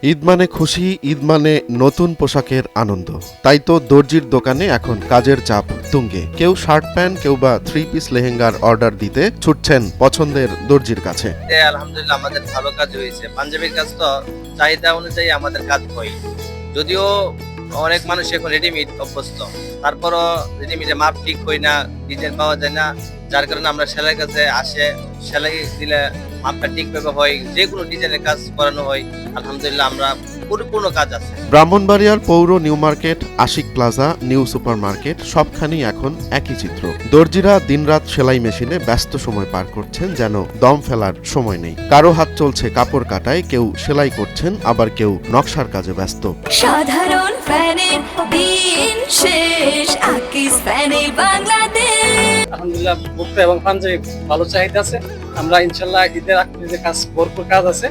ঈদ মানে খুশি, ঈদ মানে নতুন পোশাকের আনন্দ। তাই তো দর্জির দোকানে এখন কাজের চাপ তুঙ্গে। কেউ শার্ট প্যান্ট, কেউ বা 3 পিস লেহেঙ্গার অর্ডার দিতে ছুটছেন পছন্দের দর্জির কাছে। আলহামদুলিল্লাহ আমাদের ভালো কাজ হয়েছে। পাঞ্জাবির কাজ তো চাহিদা অনুযায়ী আমাদের কাজ হয়, যদিও অনেক মানুষ এখন রেডিমেড অভ্যস্ত, তারপরও রেডিমেডে মাপ ঠিক হয় না, ডিজাইন পাওয়া যায় না, যার কারণে আমরা সেলাইয়ের কাছে আসে, সেলাই দিলে মাপটা ঠিকভাবে হয়, যে কোনো ডিজাইনের কাজ করানো হয়। আলহামদুলিল্লাহ আমরা পরিপূর্ণ কাজ আছে। ব্রাহ্মণবাড়িয়ার পৌর new market, Ashik plaza, new super market সবখানেই এখন একই চিত্র। দর্জিরা দিনরাত সেলাই মেশিনে ব্যস্ত সময় পার করছেন, যেন দম ফেলার সময় নেই। কারো হাত চলছে কাপড় কাটায়, কেউ সেলাই করছেন, আবার কেউ নকশার কাজে ব্যস্ত। সাধারণ ফ্যানের দিন শেষ, আকিস ফ্যানে বাংলাদেশ। আলহামদুলিল্লাহ বুটটা এবং পাঞ্জাবি ভালো চাহিদা আছে। আমরা ইনশাল্লাহ ঈদের আগে যে কাজ ভরপুর কাজ আছে,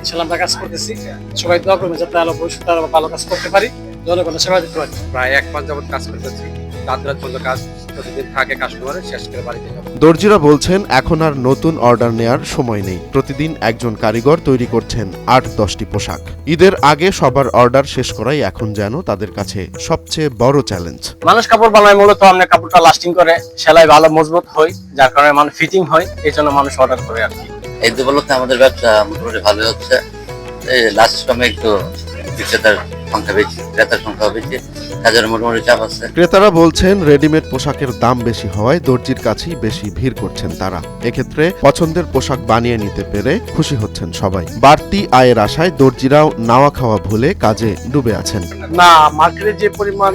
ইনশাল্লাহ আমরা কাজ করতেছি। সবাই দোয়া করবে যাতে আলো ভবিষ্যতে আরো ভালো কাজ করতে পারি, জনগণের সেবা দিতে পারি। প্রায় 1 মাস যাবত কাজ করতেছি। রাত পর্যন্ত কাজ প্রতিদিন থাকে, কাস্টমারে শেষ করে বাড়িতে যাব। দর্জিরা বলছেন এখন আর নতুন অর্ডার নেয়ার সময় নেই। প্রতিদিন একজন কারিগর তৈরি করছেন 8-10টি পোশাক। ঈদের আগে সবার অর্ডার শেষ করাই এখন যেন তাদের কাছে সবচেয়ে বড় চ্যালেঞ্জ। মানুষ কাপড় বানায় মূলত আমরা কাপড়টা লাস্টিং করে, সেলাই ভালো মজবুত হয়, যার কারণে মানুষ ফিটিং হয়, এই জন্য মানুষ অর্ডার করে আর কি। এই দুবলতে আমাদের ব্যবসা মোটামুটি ভালো হচ্ছে। এই লাস্ট সময় একটু বিক্রেতার সংখ্যা বেশি, ক্রেতার সংখ্যা বেশি, কাজের মোটামুটি চাপ আছে। ক্রেতারা বলছেন রেডিমেড পোশাকের দাম বেশি হওয়ায় দর্জির কাছেই বেশি ভিড় করছেন তারা। এক্ষেত্রে পছন্দের পোশাক বানিয়ে নিতে পেরে খুশি হচ্ছেন সবাই। বাড়তি আয়ের আশায় দর্জিরাও নাওয়া খাওয়া ভুলে কাজে ডুবে আছেন। না, মার্কেটে যে পরিমাণ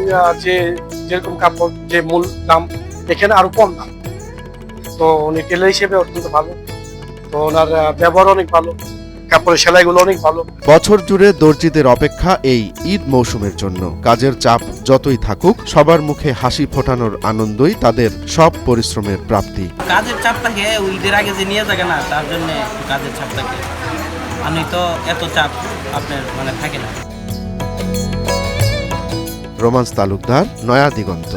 যেরকম কাপড় যে মূল দাম, এখানে আরো কম দাম। তো উনি টেলার হিসেবে অত্যন্ত ভালো, তো ওনার ব্যবহার অনেক ভালো, কাপড়ের সেলাইগুলো অনেক ভালো। বছর জুড়ে দর্জিদের অপেক্ষা এই ঈদ মৌসুমের জন্য। কাজের চাপ যতই থাকুক, সবার মুখে হাসি ফোটানোর আনন্দই তাদের সব পরিশ্রমের প্রাপ্তি। কাজের চাপ থাকে, ঈদের আগে যে নিয়ে থাকে না, তার জন্য কাজের চাপ থাকে। আমি তো এত চাপ আপনার থাকে না। রোমান্স তালুকদার, নয়া দিগন্ত।